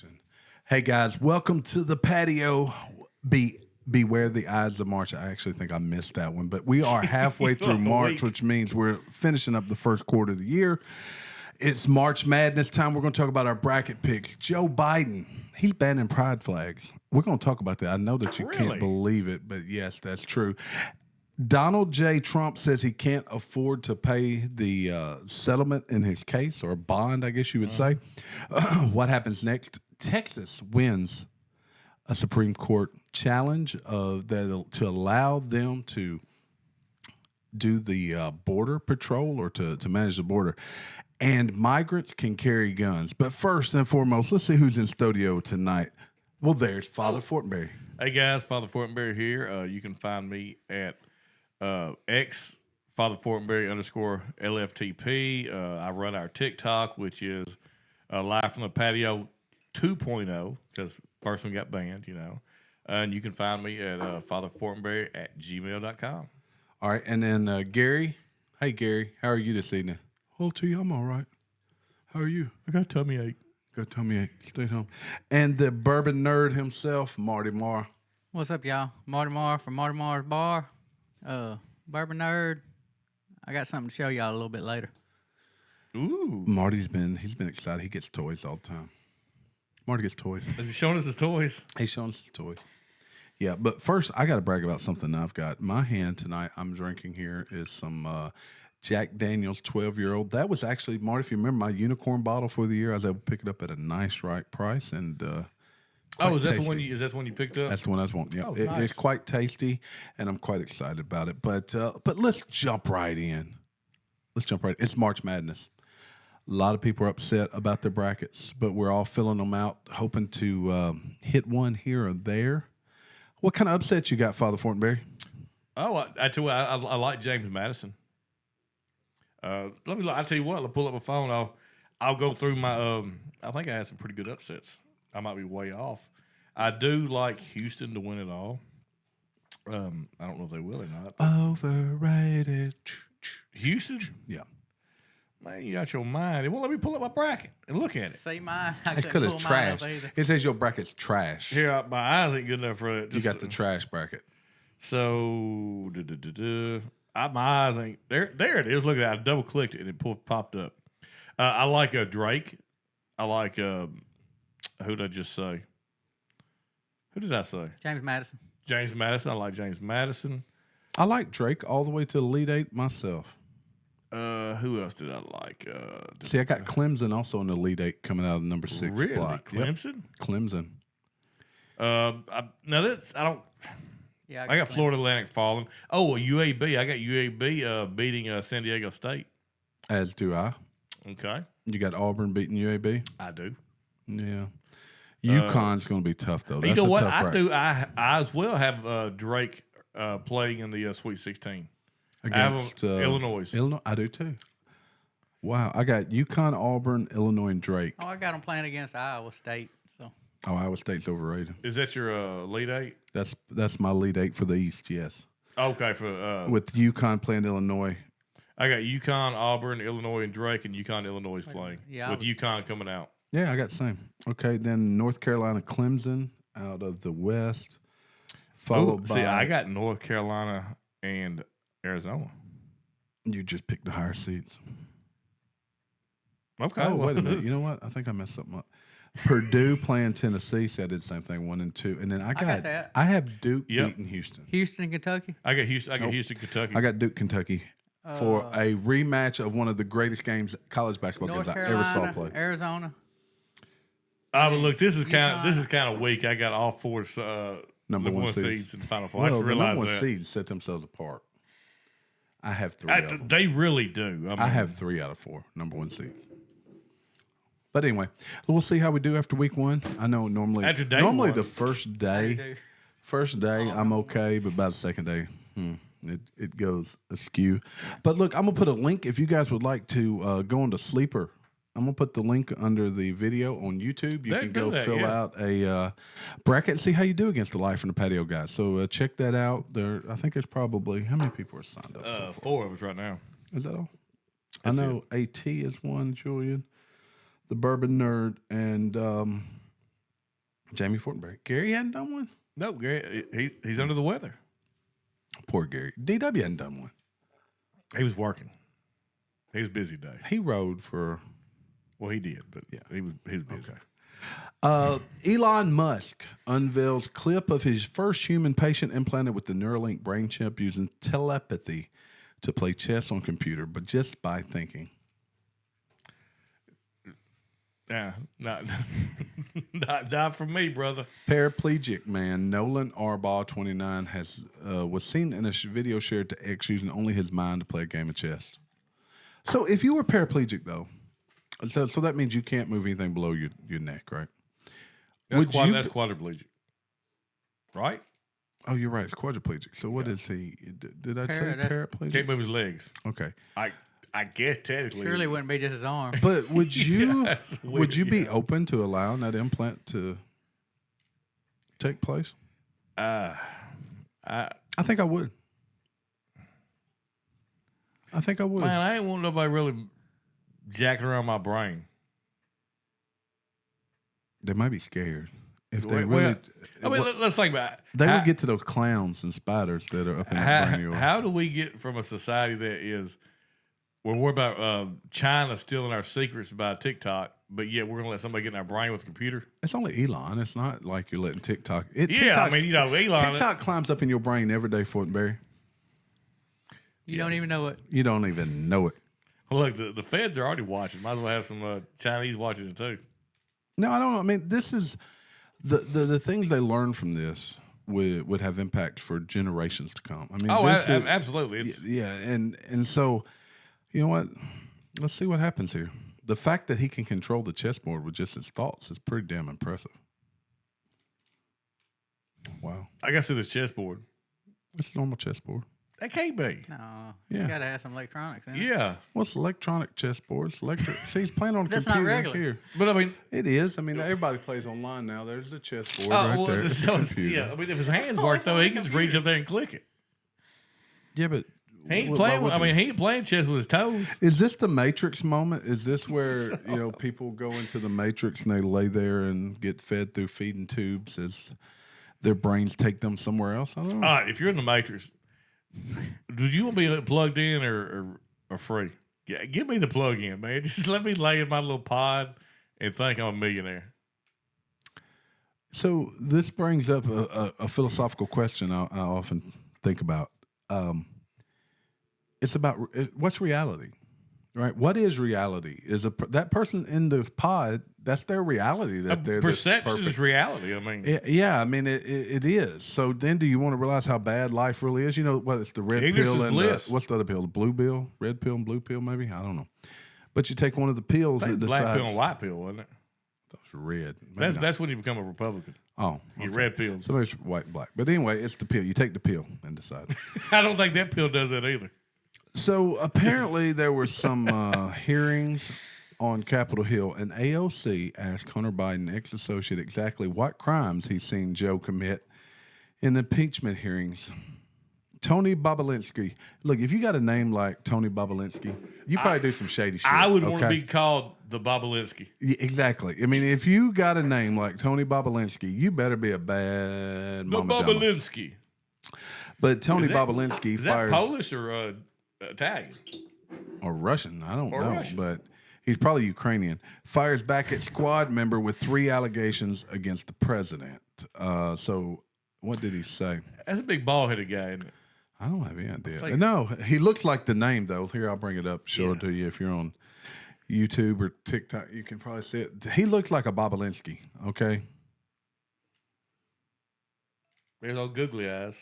action. Hey guys, welcome to the patio. Beware the Ides of March. I actually think I missed that one, but we are halfway through March, which means we're finishing up the first quarter of the year. It's March Madness time. We're going to talk about our bracket picks. Joe Biden, he's banning pride flags. We're going to talk about that. I know that you can't believe it, but yes, that's true. Donald J. Trump says he can't afford to pay the settlement in his case, or bond, I guess you would say. What happens next? Texas wins a Supreme Court challenge to allow them to do the border patrol or to manage the border. And migrants can carry guns. But first and foremost, let's see who's in studio tonight. Well, there's Father Fortenberry. Hey, guys. Father Fortenberry here. You can find me at X, Father Fortenberry _ LFTP. I run our TikTok, which is Live from the Patio 2.0, because first one got banned, And you can find me at fatherfortenberry@gmail.com. All right. And then Gary. Hey, Gary. How are you this evening? Well, T, I'm all right. How are you? I got tummy ache. Got tummy ache. Stay at home. And the bourbon nerd himself, Marty Mar. What's up, y'all? Marty Mar from Marty Mar's Bar. Bourbon nerd. I got something to show y'all a little bit later. Ooh. Marty's been excited. He gets toys all the time. Marty gets toys. Is he showing us his toys? He's showing us his toys. Yeah, but first I got to brag about something I've got. My hand tonight I'm drinking here is some Jack Daniel's 12-year-old. That was actually, Marty, if you remember, my unicorn bottle for the year. I was able to pick it up at a nice, right price. And is that the one you picked up? That's the one I was wanting. Yeah, nice. It's quite tasty, and I'm quite excited about it. But let's jump right in. It's March Madness. A lot of people are upset about their brackets, but we're all filling them out, hoping to hit one here or there. What kind of upsets you got, Father Fortenberry? Oh, I tell you what, I like James Madison. I tell you what, I'll pull up my phone. I'll go through my. I think I had some pretty good upsets. I might be way off. I do like Houston to win it all. I don't know if they will or not. Overrated. Houston? Yeah. Man, you got your mind. It won't let me pull up my bracket and look at it. See mine? That's because it's trash. It says your bracket's trash. Here, my eyes ain't good enough for it. You got the trash bracket. So, my eyes ain't there. There it is. Look at that. I double clicked it and it popped up. I like Drake. I like who did I just say? Who did I say? James Madison. James Madison. I like James Madison. I like Drake all the way to the Elite Eight myself. Who else did I like? See, I got Clemson also in the Elite Eight coming out of the number 6 really? spot. Clemson? Yep. Clemson. I don't. Yeah, I got Florida Atlantic falling. Oh, UAB. I got UAB beating San Diego State. As do I. Okay. You got Auburn beating UAB? I do. Yeah. UConn's going to be be tough, though. You know what? I do. I as well have Drake playing in the Sweet 16. Against Illinois. I do, too. Wow. I got UConn, Auburn, Illinois, and Drake. Oh, I got them playing against Iowa State. So. Oh, Iowa State's overrated. Is that your lead eight? That's my lead eight for the East, yes. Okay. For with UConn playing Illinois. I got UConn, Auburn, Illinois, and Drake, and UConn, Illinois playing. Yeah, with UConn coming out. Yeah, I got the same. Okay, then North Carolina, Clemson out of the West. Followed by... See, I got North Carolina and Arizona. You just picked the higher seeds. Okay. Oh, wait a minute. You know what? I think I messed something up. Purdue playing Tennessee, so I did the same thing, 1 and 2. And then I got that. I have Duke beating Houston. Houston, Kentucky? I got Houston, Kentucky. I got Duke, Kentucky for a rematch of one of the greatest games, college basketball North games Carolina, I ever saw play. Arizona. But look, this is kind of weak. I got all four number one seeds in the Final Four. Well, I just realized the number one that. seeds set themselves apart. I have 3 of them. They really do. I have 3 out of 4 number one seeds. But anyway, we'll see how we do after week 1. I know normally the first day I'm okay, but by the second day, it goes askew. But look, I'm gonna put a link if you guys would like to go into Sleeper. I'm gonna put the link under the video on YouTube. You can go fill out a bracket and see how you do against the Live from the Patio guys. So check that out. There, I think there's probably how many people are signed up? So 4 of us right now. Is that all? I know AT is one, Julian, the Bourbon Nerd, and Jamie Fortenberry. Gary hadn't done one? No, Gary, he's under the weather. Poor Gary. DW hadn't done one. He was working. He was busy day. He rode for... Well, he did, but yeah, he was busy. Okay. Elon Musk unveils clip of his first human patient implanted with the Neuralink brain chip using telepathy to play chess on computer, but just by thinking. Yeah, not for me, brother. Paraplegic man Nolan Arbaugh, 29, was seen in a video shared to X using only his mind to play a game of chess. So if you were paraplegic, though, so that means you can't move anything below your neck, right? That's quadriplegic, right? Oh, you're right. It's quadriplegic. So what is he? Did I say paraplegic? Can't move his legs. Okay. I guess technically. Surely wouldn't be just his arm. But would you weird, be open to allowing that implant to take place? I think I would. Man, I ain't want nobody really jacking around my brain. They might be scared. If they really, let's think about it. They would get to those clowns and spiders that are up in that brain. How do we get from a society that is, we're worried about China stealing our secrets by TikTok, but yet we're going to let somebody get in our brain with a computer? It's only Elon. It's not like you're letting TikTok. Elon. TikTok climbs up in your brain every day, Fortenberry. You don't even know it. You don't even know it. Well, look, the feds are already watching. Might as well have some Chinese watching it too. No, I don't know. I mean, this is the things they learn from this would have impact for generations to come. I mean, absolutely. Yeah, and so, you know what? Let's see what happens here. The fact that he can control the chessboard with just his thoughts is pretty damn impressive. Wow. I got to see this chessboard. It's a normal chessboard. That can't be. No, Yeah. you got to have some electronics in it. Yeah. What's electronic chessboard? It's electric. See, he's playing on a That's computer not regular. here. But I mean, It is. I mean, everybody plays online now. There's the chessboard there. It's a so computer. yeah. I mean, if his hands work though, he can just reach up there and click it. Yeah, but He ain't playing. He ain't playing chess with his toes. Is this the Matrix moment? Is this where people go into the Matrix and they lay there and get fed through feeding tubes as their brains take them somewhere else? I don't know. All right, if you're in the Matrix, would you want to be plugged in or free? Yeah, give me the plug in, man. Just let me lay in my little pod and think I'm a millionaire. So this brings up a philosophical question I often think about. It's about what's reality, right? What is reality? Is that person in the pod? That's their reality. That they're perception is reality. I mean, yeah. I mean, it is. So then, do you want to realize how bad life really is? You know what? It's the red pill and what's the other pill? The blue pill, red pill, and blue pill. Maybe I don't know. But you take one of the pills. That black pill and white pill, wasn't it? That was red. That's when you become a Republican. Oh, okay. You red pill. So it's white and black. But anyway, it's the pill. You take the pill and decide. I don't think that pill does that either. So apparently there were some hearings on Capitol Hill, and AOC asked Hunter Biden, ex-associate, exactly what crimes he's seen Joe commit in impeachment hearings. Tony Bobolinsky. Look, if you got a name like Tony Bobolinsky, you probably do some shady shit. I would want to be called the Bobolinsky. Yeah, exactly. I mean, if you got a name like Tony Bobolinsky, you better be a bad mama jama. Bobolinsky. But Tony Bobolinsky is fires... that Polish or Italian? Or Russian. I don't know. But he's probably Ukrainian. Fires back at squad member with 3 allegations against the president. So what did he say? That's a big bald-headed guy, isn't it? I don't have any idea. No, he looks like the name, though. Here, I'll bring it up, show it to you. If you're on YouTube or TikTok, you can probably see it. He looks like a Bobolinsky, okay? There's those googly eyes.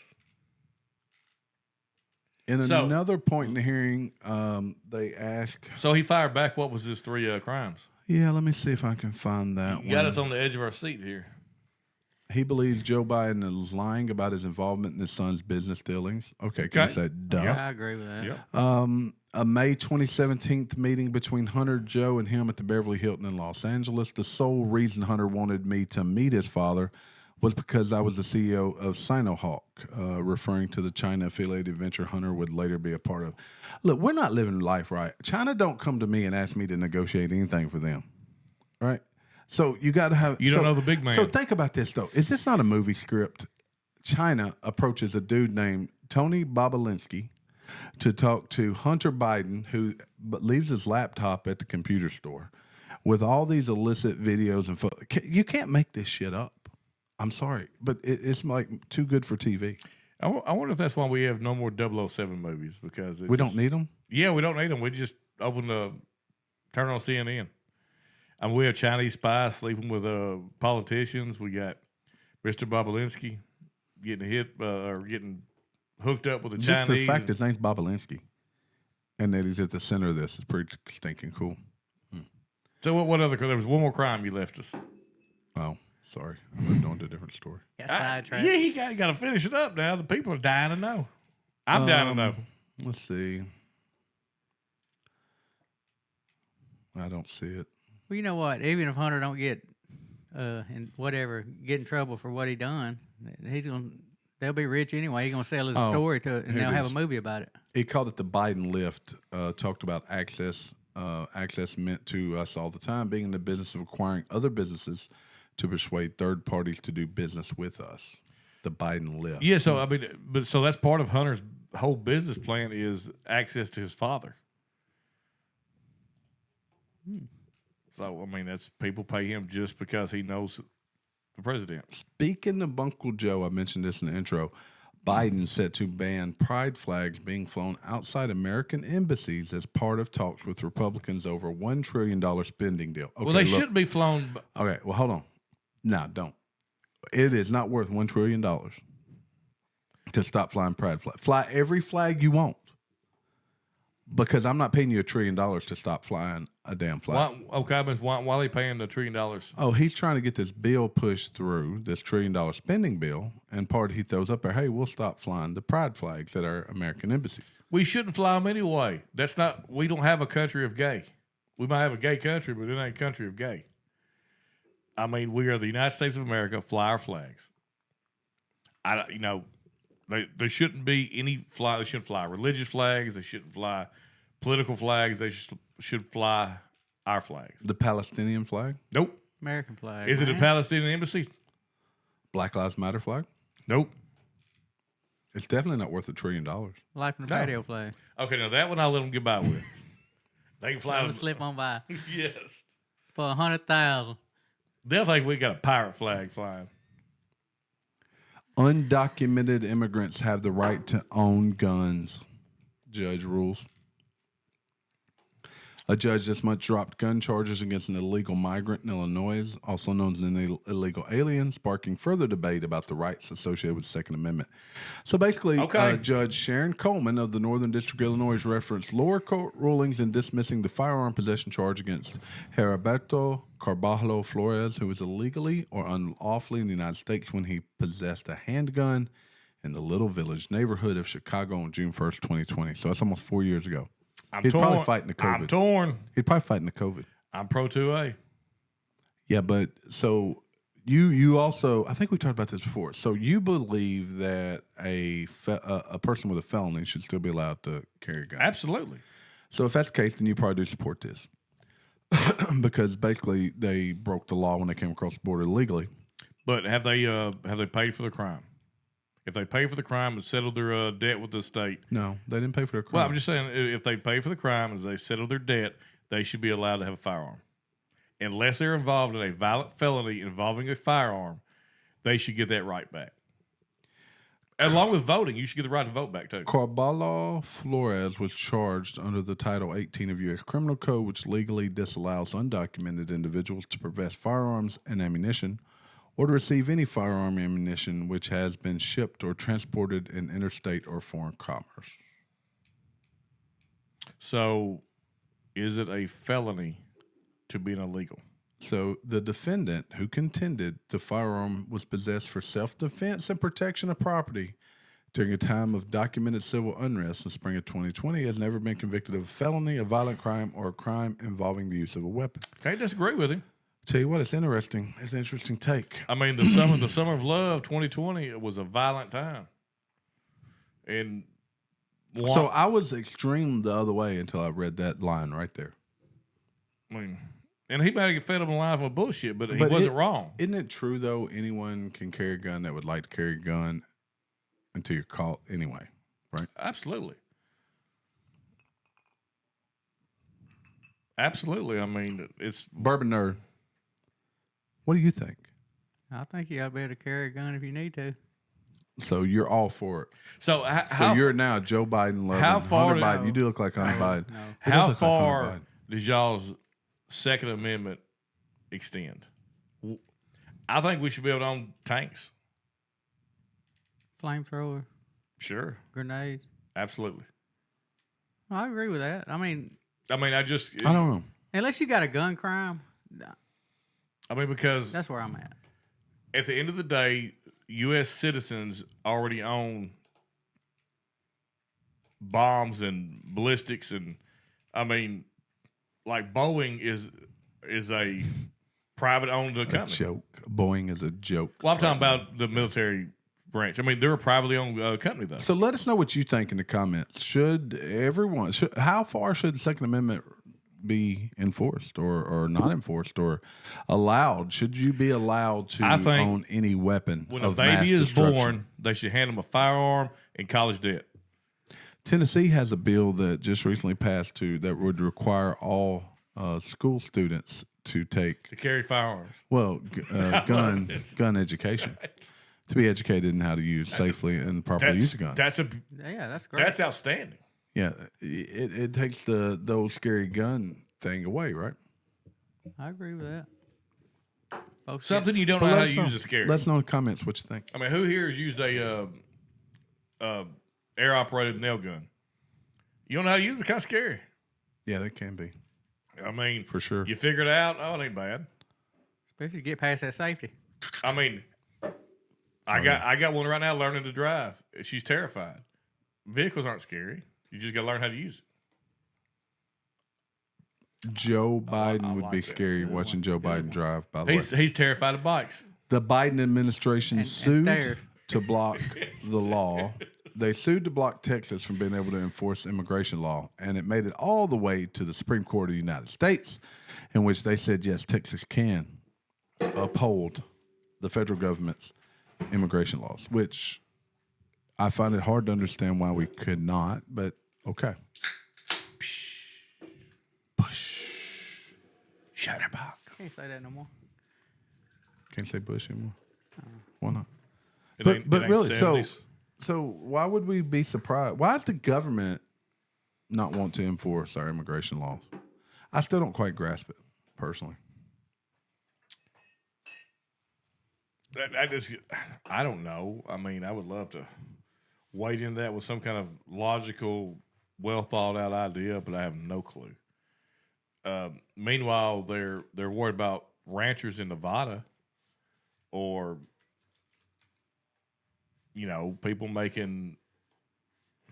In another point in the hearing, they asked... So he fired back. What was his 3 crimes? Yeah, let me see if I can find that You got us on the edge of our seat here. He believes Joe Biden is lying about his involvement in his son's business dealings. Okay, can you say duh? Yeah, I agree with that. Yep. A May 2017 meeting between Hunter, Joe, and him at the Beverly Hilton in Los Angeles. The sole reason Hunter wanted me to meet his father was because I was the CEO of Sinohawk, referring to the China-affiliated venture Hunter would later be a part of. Look, we're not living life right. China don't come to me and ask me to negotiate anything for them, right? So you got to have. You don't know the big man. So think about this though. Is this not a movie script? China approaches a dude named Tony Bobolinsky to talk to Hunter Biden, who leaves his laptop at the computer store with all these illicit videos and photos. You can't make this shit up. I'm sorry, but it's like too good for TV. I wonder if that's why we have no more 007 movies, because We don't need them. Yeah, we don't need them. We just turn on CNN. And we have Chinese spies sleeping with politicians. We got Mr. Bobolinsky getting hit or getting hooked up with the Just Chinese. the fact his name's Bobolinsky and that he's at the center of this is pretty stinking cool. So what other? There was one more crime you left us. Oh, sorry. I moved on to a different story. Yeah, Yeah, you got to finish it up now. The people are dying to know. I'm dying to know. Let's see. I don't see it. Well, you know what? Even if Hunter don't get get in trouble for what he done, they'll be rich anyway. He's gonna sell his story to it, and here they'll it have is. a movie about it. He called it the Biden lift. Talked about access. Access meant to us all the time, being in the business of acquiring other businesses to persuade third parties to do business with us. The Biden lift. Yeah, so I mean, so that's part of Hunter's whole business plan is access to his father. So I mean, that's people pay him just because he knows the president. Speaking of Uncle Joe, I mentioned this in the intro. Biden set to ban pride flags being flown outside American embassies as part of talks with Republicans over $1 trillion spending deal. Okay, Well, they shouldn't be flown. Okay, well, hold on. No, don't. It is not worth $1 trillion to stop flying pride flag. Fly every flag you want, because I'm not paying you $1 trillion to stop flying a damn flag. Why are they paying the $1 trillion? Oh, he's trying to get this bill pushed through, this $1 trillion spending bill, and part he throws up there, hey, we'll stop flying the pride flags at our American embassies. We shouldn't fly them anyway. We don't have a country of gay. We might have a gay country, but it ain't a country of gay. I mean, we are the United States of America, fly our flags. There shouldn't be any fly. They shouldn't fly religious flags. They shouldn't fly political flags. They should fly our flags. The Palestinian flag? Nope. American flag. Is it a man. Palestinian embassy? Black Lives Matter flag? Nope. It's definitely not worth $1 trillion. Life in the No. patio flag. Okay, now that one I'll let them get by with. They can fly Let them. him slip on by Yes. for 100,000. They'll think we got a pirate flag flying. Undocumented immigrants have the right to own guns. Judge rules. A judge this month dropped gun charges against an illegal migrant in Illinois, also known as an illegal alien, sparking further debate about the rights associated with the Second Amendment. So basically, Judge Sharon Coleman of the Northern District of Illinois referenced lower court rulings in dismissing the firearm possession charge against Heriberto Carvalho Flores, who was illegally or unlawfully in the United States when he possessed a handgun in the Little Village neighborhood of Chicago on June 1st, 2020. So that's almost 4 years ago. He's probably fighting the COVID. I'm torn. He's probably fighting the COVID. I'm pro 2A. Yeah, but so you also, I think we talked about this before. So you believe that a person with a felony should still be allowed to carry a gun? Absolutely. So if that's the case, then you probably do support this. Because basically they broke the law when they came across the border illegally. But have they paid for the crime? If they pay for the crime and settle their debt with the state. No, they didn't pay for their crime. Well, I'm just saying, if they pay for the crime and they settle their debt, they should be allowed to have a firearm. Unless they're involved in a violent felony involving a firearm, they should get that right back. Along with voting, you should get the right to vote back, too. Carvalho Flores was charged under the Title 18 of U.S. Criminal Code, which legally disallows undocumented individuals to possess firearms and ammunition or to receive any firearm ammunition which has been shipped or transported in interstate or foreign commerce. So, is it a felony to be an illegal? So, the defendant who contended the firearm was possessed for self-defense and protection of property during a time of documented civil unrest in the spring of 2020 has never been convicted of a felony, a violent crime, or a crime involving the use of a weapon. Can't disagree with him. Tell you what, it's interesting. It's an interesting take. I mean, the summer of love, 2020, it was a violent time. And So I was extreme the other way until I read that line right there. I mean, And he might get fed up in life with bullshit, but he But wasn't wrong. Isn't it true, though, anyone can carry a gun that would like to carry a gun until you're caught anyway, right? Absolutely. Absolutely. I mean, it's Bourbon Nerd, what do you think? I think you got to be able to carry a gun if you need to. So you're all for it. so. So How you're now Joe Biden loving how far Hunter did- Biden. You do look like Hunter Biden. No. He does how look like Hunter far Biden. does y'all's Second Amendment extend? I think we should be able to own tanks. Flamethrower, Sure, grenades. absolutely. I agree with that. I mean, I mean, I don't know. unless you got a gun crime, because that's where I'm at. at the end of the day, U.S. citizens already own bombs and ballistics, and I mean, like Boeing is a private owned A company. joke. Boeing is a joke. Well, I'm talking about the military branch. I mean, they're a privately owned company, though. So let us know what you think in the comments. How far should the Second Amendment be enforced or not enforced or allowed? Should you be allowed to I think own any weapon When of a mass baby is destruction? born, they should hand them a firearm and college debt. Tennessee has a bill that just recently passed that would require all school students to take To carry firearms. gun education, to be educated in how to use safely and properly use a gun. Yeah, that's great. That's outstanding. Yeah, it takes the old scary gun thing away, right? I agree with that. Folks Something you don't But know how let to us know. use is scary. Let us know in the comments what you think. I mean, who here has used a air operated nail gun? You don't know how to use it? It's kind of scary. Yeah, that can be I mean, for sure. you figure it out. Oh, it ain't bad. especially get past that safety. I mean, I got one right now learning to drive. She's terrified. Vehicles aren't scary. You just got to learn how to use it. Joe Biden would be like that. scary watching Joe Biden drive. By the way, He's terrified of bikes. the Biden administration And sued stairs. to block the law. They sued to block Texas from being able to enforce immigration law, and it made it all the way to the Supreme Court of the United States, in which they said yes, Texas can uphold the federal government's immigration laws, which I find it hard to understand why we could not, but okay. Shutterbach. Can't say that no more. Can't say Bush anymore. Why not? It ain't Really, 70s. so why would we be surprised? Why does the government not want to enforce our immigration laws? I still don't quite grasp it, personally. I don't know. I mean, I would love to wade into that with some kind of logical, well thought out idea, but I have no clue. Meanwhile, they're worried about ranchers in Nevada, or people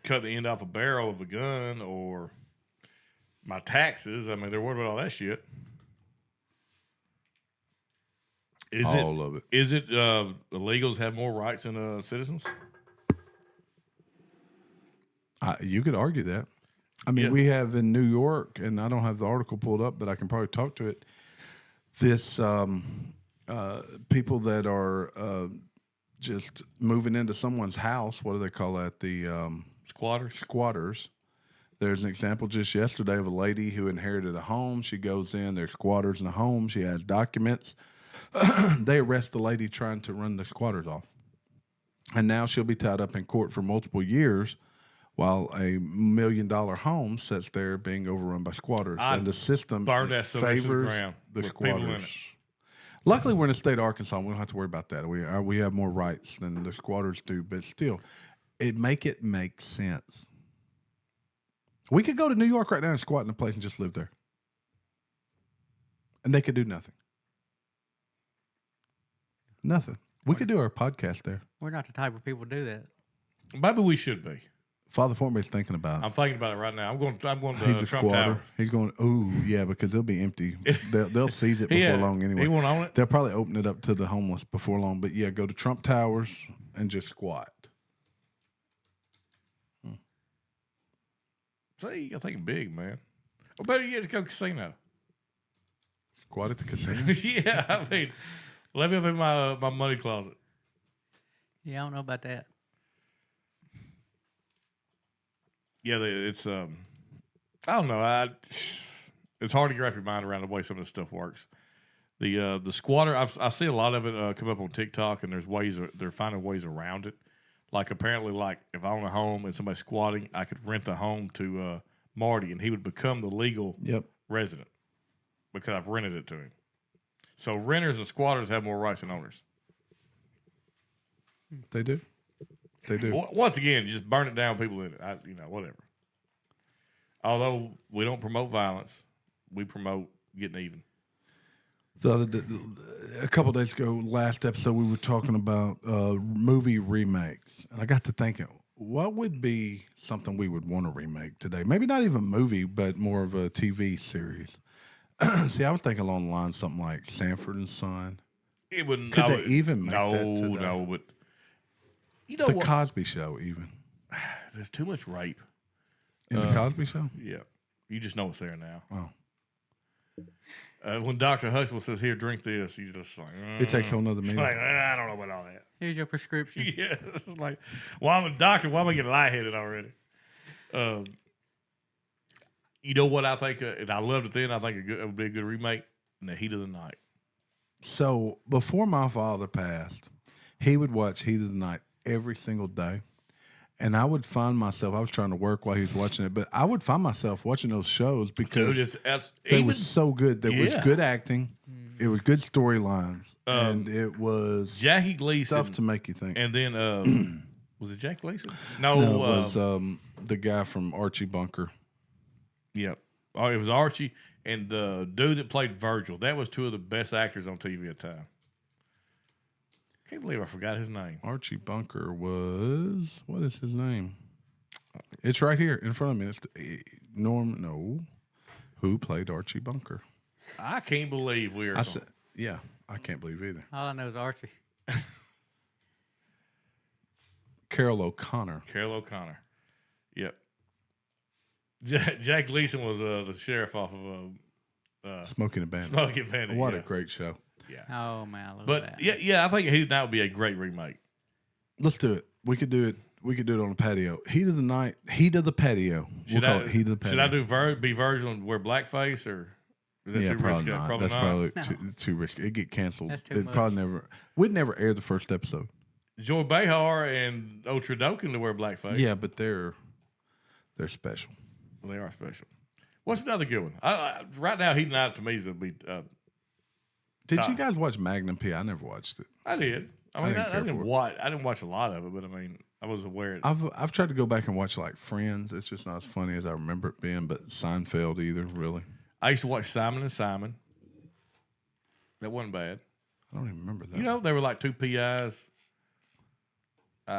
cut the end off a barrel of a gun, or my taxes. I mean, they're worried about all that shit. All of it. Is it illegal to have more rights than citizens? You could argue that. I mean, Yeah. we have in New York, and I don't have the article pulled up, but I can probably talk to it. This people that are just moving into someone's house. What do they call that? The squatters. There's an example just yesterday of a lady who inherited a home. She goes in. There's squatters in the home. She has documents. They arrest the lady trying to run the squatters off. And now she'll be tied up in court for multiple years while a $1 million home sits there being overrun by squatters. I'd and the system burn that so much to the favors ground the with people in squatters. it. Luckily, we're in the state of Arkansas. We don't have to worry about that. We have more rights than the squatters do, but still, it make sense. We could go to New York right now and squat in a place and just live there. And they could do nothing. Nothing. We could do our podcast there. We're not the type of people to do that. Maybe we should be. Father Fortenberry's thinking about it. I'm thinking about it right now. I'm going to He's a Trump squatter. Tower. He's going, ooh, yeah, because they'll be empty. They'll seize it before Yeah, long anyway. he won't own it. They'll probably open it up to the homeless before long. But yeah, go to Trump Towers and just squat. See, you're thinking big, man. Or better yet, just go casino. Squad at the casino. Yeah, I mean, let me up in my money closet. Yeah, I don't know about that. Yeah, it's I don't know. It's hard to wrap your mind around the way some of this stuff works. The squatter, I see a lot of it come up on TikTok, and they're finding ways around it. Like apparently, like if I own a home and somebody's squatting, I could rent the home to Marty, and he would become the legal resident because I've rented it to him. So renters and squatters have more rights than owners. They do. They do. Once again, just burn it down, people in it. Whatever. Although we don't promote violence, we promote getting even. A couple days ago, last episode, we were talking about movie remakes. And I got to thinking, what would be something we would want to remake today? Maybe not even a movie, but more of a TV series. See, I was thinking along the lines of something like Sanford and Son. It wouldn't. Could they even make that today? No, but you know the what? Cosby Show, even. There's too much rape In the Cosby Show? Yeah, you just know it's there now. Oh. When Dr. Huxtable says, "Here, drink this," he's just like, It takes a whole nother meaning. like, I don't know about all that. Here's your prescription. Yeah, it's like, well, I'm a doctor. Why am I getting lightheaded already? You know what I think, and I loved it then. I think it would be a good remake. In the Heat of the Night. So before my father passed, he would watch Heat of the Night every single day. And I would find myself, I was trying to work while he was watching it, but I would find myself watching those shows because they were so good. There was good acting. It was good storylines. And it was Jackie Gleason. Stuff to make you think. And then, was it Jack Gleason? No, it was the guy from Archie Bunker. Yep. Oh, it was Archie and the dude that played Virgil. That was two of the best actors on TV at the time. Can't believe I forgot his name. Archie Bunker was, what is his name? It's right here in front of me. It's who played Archie Bunker? I can't believe we are. I can't believe either. All I know is Archie. Carol O'Connor. Yep. Jack Gleason was the sheriff off of Smoking a Bandit. What a great show. Yeah. Oh man, I love but that. Yeah, I think Heat of the Night would be a great remake. Let's do it. We could do it. We could do it on the patio. Heat of the Night. Heat of the Patio. We'll call it Heat of the Patio. Should I do be Virgil and wear blackface, or is that too probably risky? not. Probably That's not. probably too risky. It'd get canceled. That's too much. Probably never. We'd never air the first episode. Joy Behar and Otradokin to wear blackface. Yeah, but they're special. Well, they are special. What's another good one? Right now, Heat of the Night to me is going to be. Did you guys watch Magnum P? I never watched it. I did. I didn't watch a lot of it, but I mean, I was aware. I've tried to go back and watch like Friends. It's just not as funny as I remember it being. But Seinfeld either, really. I used to watch Simon and Simon. That wasn't bad. I don't even remember that. You know, they were like two PIs.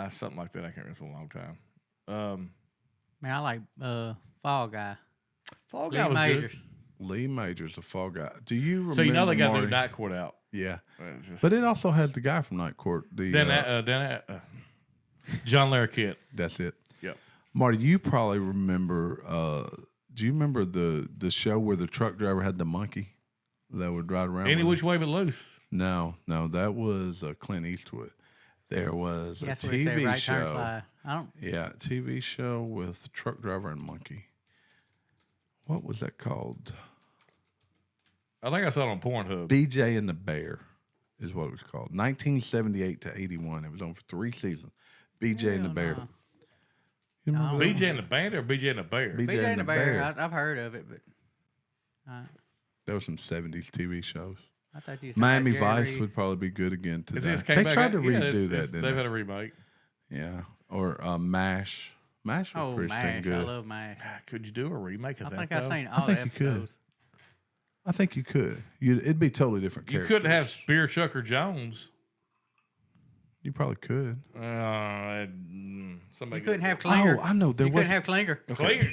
Something like that. I can't remember for a long time. Man, I like Fall Guy. Fall Guy was Majors. good. Lee Majors, the Fall Guy. Do you remember? So you know they got to Marty? do Night Court out. Yeah, but it also has the guy from Night Court. John Larroquette. That's it. Yep. Marty, you probably remember. Do you remember the show where the truck driver had the monkey that would ride around? Any Which Way But Loose. No, that was Clint Eastwood. There was a TV right show. turn fly. TV show with truck driver and monkey. What was that called? I think I saw it on Pornhub. BJ and the Bear is what it was called. 1978 to 81. It was on for 3 seasons. BJ and the Bear. No. You remember that BJ one? and the Band or BJ and the Bear? BJ and the Bear. I've heard of it, but There were some 70s TV shows. I thought you said Miami Jerry Vice Reed. would probably be good again today. They tried to redo that, didn't they've they? had a remake. Yeah. Or MASH. MASH was pretty MASH. stinking good. I love MASH. Could you do a remake of I that? think I've though? seen all the think you could. episodes. I think you could. It'd be totally different You characters. couldn't have Spear Chucker Jones. You probably could. Somebody You couldn't have Klinger. Oh, I know. There You was couldn't have Klinger.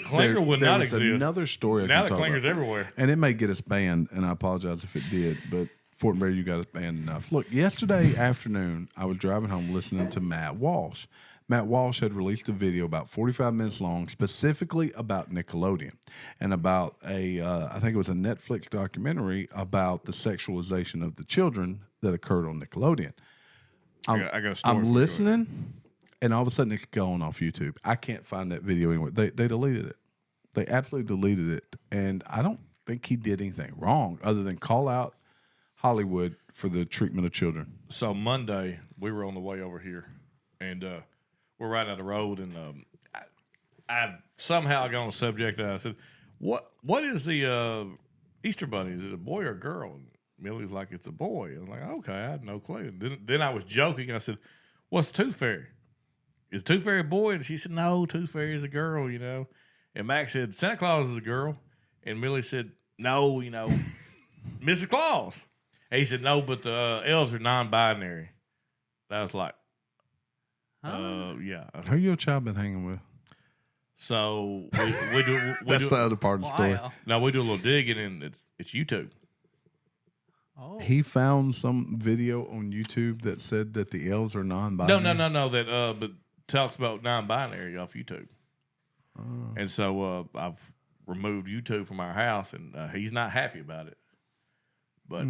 Klinger would there not was exist. Another story. I Now can that talk Klinger's about. everywhere. And it may get us banned, and I apologize if it did, but Fortenberry, you got us banned enough. Look, yesterday afternoon, I was driving home listening to Matt Walsh. Matt Walsh had released a video about 45 minutes long, specifically about Nickelodeon and about I think it was a Netflix documentary about the sexualization of the children that occurred on Nickelodeon. I got a story. I'm listening, and all of a sudden it's gone off YouTube. I can't find that video anywhere. They deleted it. They absolutely deleted it, and I don't think he did anything wrong other than call out Hollywood for the treatment of children. So Monday we were on the way over here, and we're right down the road, and I somehow got on the subject. And I said, "What is the Easter Bunny? Is it a boy or a girl?" And Millie's like, "It's a boy." I was like, "Okay, I had no clue." Then I was joking. I said, "What's the Tooth Fairy? Is Tooth Fairy a boy?" And she said, "No, Tooth Fairy is a girl." And Max said, "Santa Claus is a girl," and Millie said, "No, Mrs. Claus." And he said, "No, but the elves are non-binary." I was like, yeah. Who your child been hanging with? So we do. That's the other part of the story. Wow. Now we do a little digging, and it's YouTube. Oh. He found some video on YouTube that said that the elves are non-binary. No. That but talks about non-binary off YouTube. And so I've removed YouTube from our house, and he's not happy about it. But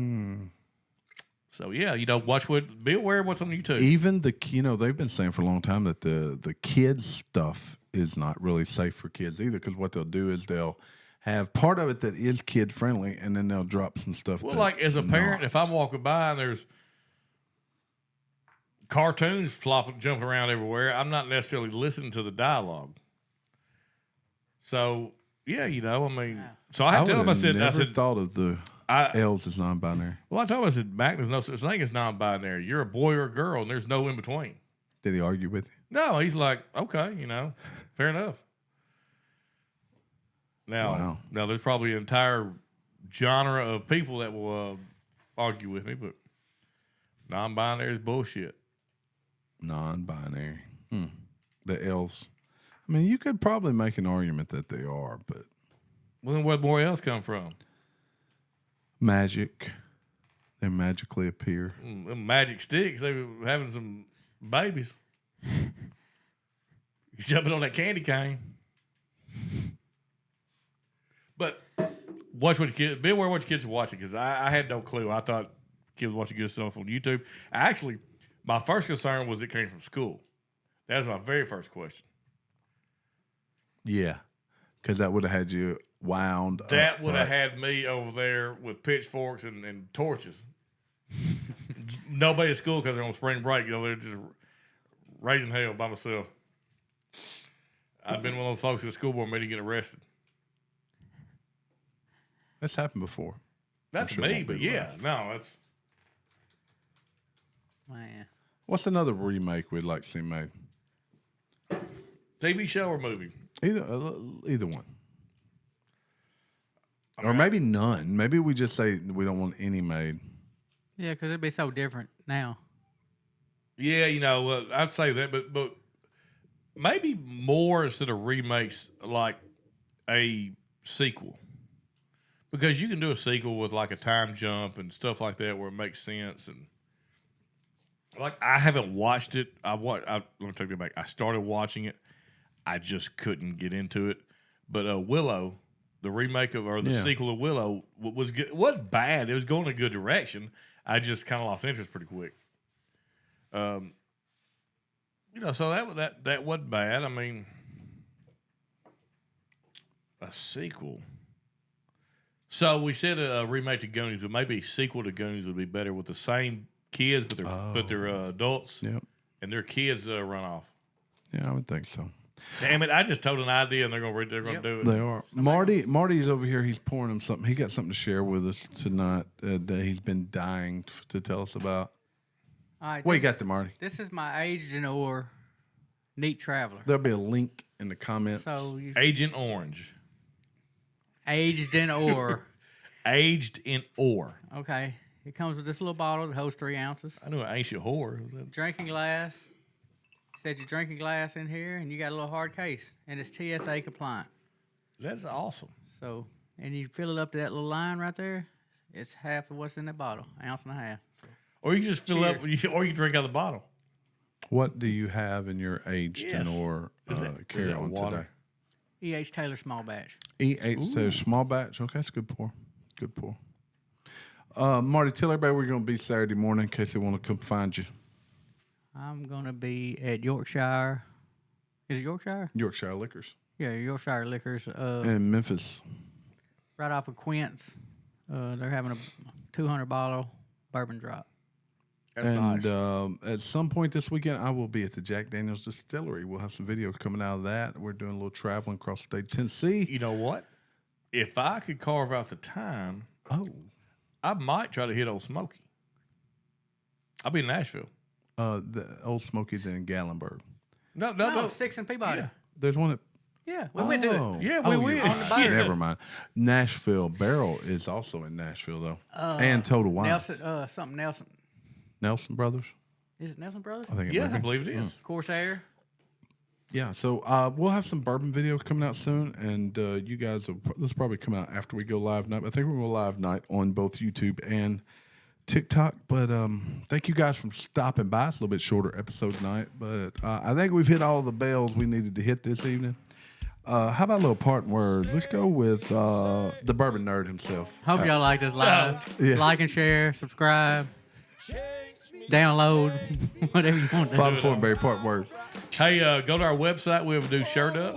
so yeah, be aware of what's on YouTube. Even they've been saying for a long time that the kids stuff is not really safe for kids either, because what they'll do is they'll have part of it that is kid friendly, and then they'll drop some stuff. Well, like as a parent, if I'm walking by and there's cartoons jumping around everywhere, I'm not necessarily listening to the dialogue. So yeah, so I had to tell him. I said, thought of the elves as non-binary. Well, I told him, I said, Mac, there's no such thing as non-binary. You're a boy or a girl, and there's no in between. Did he argue with you? No, he's like, okay, fair enough. Now, there's probably an entire genre of people that will argue with me, but non-binary is bullshit. Non-binary. The elves. I mean, you could probably make an argument that they are, but... Well, then where'd more else come from? Magic. They magically appear. Them magic sticks, they were having some babies. He's jumping on that candy cane. But watch what your kids, be aware of what your kids are watching, because I had no clue. I thought kids were watching good stuff on YouTube. Actually, my first concern was it came from school. That was my very first question. Yeah, because that would have had you wound up. That would have had me over there with pitchforks and torches. Nobody at school because they're on spring break. They're just raising hell by myself. I've been one of those folks at the school board meeting get arrested. That's happened before. Not to me, but yeah. No, that's... Man. What's another remake we'd like to see made? TV show or movie? Either one. Or maybe none. Maybe we just say we don't want any made. Yeah, because it'd be so different now. Yeah, I'd say that, but maybe more instead of remakes, like a sequel. Because you can do a sequel with like a time jump and stuff like that where it makes sense. And like, I haven't watched it. Let me take that back. I started watching it. I just couldn't get into it. But Willow, the remake sequel of Willow was good. It wasn't bad. It was going in a good direction. I just kind of lost interest pretty quick. So that wasn't bad. I mean, a sequel. So we said a remake to Goonies, but maybe a sequel to Goonies would be better with the same kids, but they're adults. Yep. And their kids run off. Yeah, I would think so. Damn it! I just told an idea, and they're going to do it. They are. Marty's over here. He's pouring him something. He got something to share with us tonight that he's been dying to tell us about. All right, What you got there, Marty? This is my Agent or Neat Traveler. There'll be a link in the comments. So Agent Orange. Aged in ore. Aged in ore. Okay. It comes with this little bottle that holds 3 ounces. I knew an ancient whore. Was that? Drinking glass. Said your drinking glass in here, and you got a little hard case, and it's TSA compliant. That's awesome. So, and you fill it up to that little line right there. It's half of what's in that bottle, 1.5 ounces. So. Or you can just fill up, or you drink out of the bottle. What do you have in your aged Yes. or Is that carry on water? today? E.H. Taylor small batch. E8 says small batch. Okay, that's good pour. Good pour. Marty, tell everybody we're going to be Saturday morning in case they want to come find you. I'm gonna be at Yorkshire. Is it Yorkshire? Yorkshire Liquors. Yeah, Yorkshire Liquors. In Memphis. Right off of Quince. They're having a 200 bottle bourbon drop. That's and nice. At some point this weekend, I will be at the Jack Daniels Distillery. We'll have some videos coming out of that. We're doing a little traveling across the state of Tennessee. You know what? If I could carve out the time, I might try to hit Old Smoky. I'll be in Nashville. The Old Smoky's in Gallenberg. No. 6 in Peabody. Yeah. There's one at Yeah, we went to it. Yeah, we went. On the boat. Never mind. Nashville Barrel is also in Nashville though, and Total Wine. Nelson, something Nelson. Nelson Brothers. Is it Nelson Brothers? I think. It Yeah, might I be. believe it is. Corsair. Yeah. So we'll have some bourbon videos coming out soon, and you guys will. This will probably come out after we go live night. I think we're going to live night on both YouTube and TikTok. But thank you guys for stopping by. It's a little bit shorter episode tonight, but I think we've hit all the bells we needed to hit this evening. How about a little parting words? Let's go with the bourbon nerd himself. Hope y'all like this live. Yeah. Like and share, subscribe, download, whatever you want to do. Father Fortenberry, parting words. Hey, go to our website. We have a new shirt up.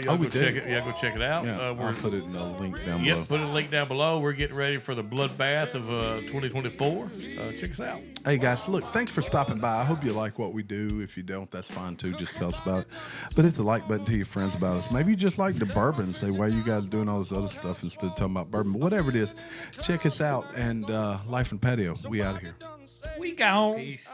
Y'all we go did? check it. Yeah, go check it out. Yeah, We're I'll put it in the link down below. Yep, put a link down below. We're getting ready for the bloodbath of 2024. Check us out. Hey guys, look, thanks for stopping by. I hope you like what we do. If you don't, that's fine too. Just tell us about it. But hit the like button, tell your friends about us. Maybe you just like the bourbon and say, why are you guys doing all this other stuff instead of talking about bourbon? But whatever it is, check us out. And Life and Patio, we out of here. We gone. Peace.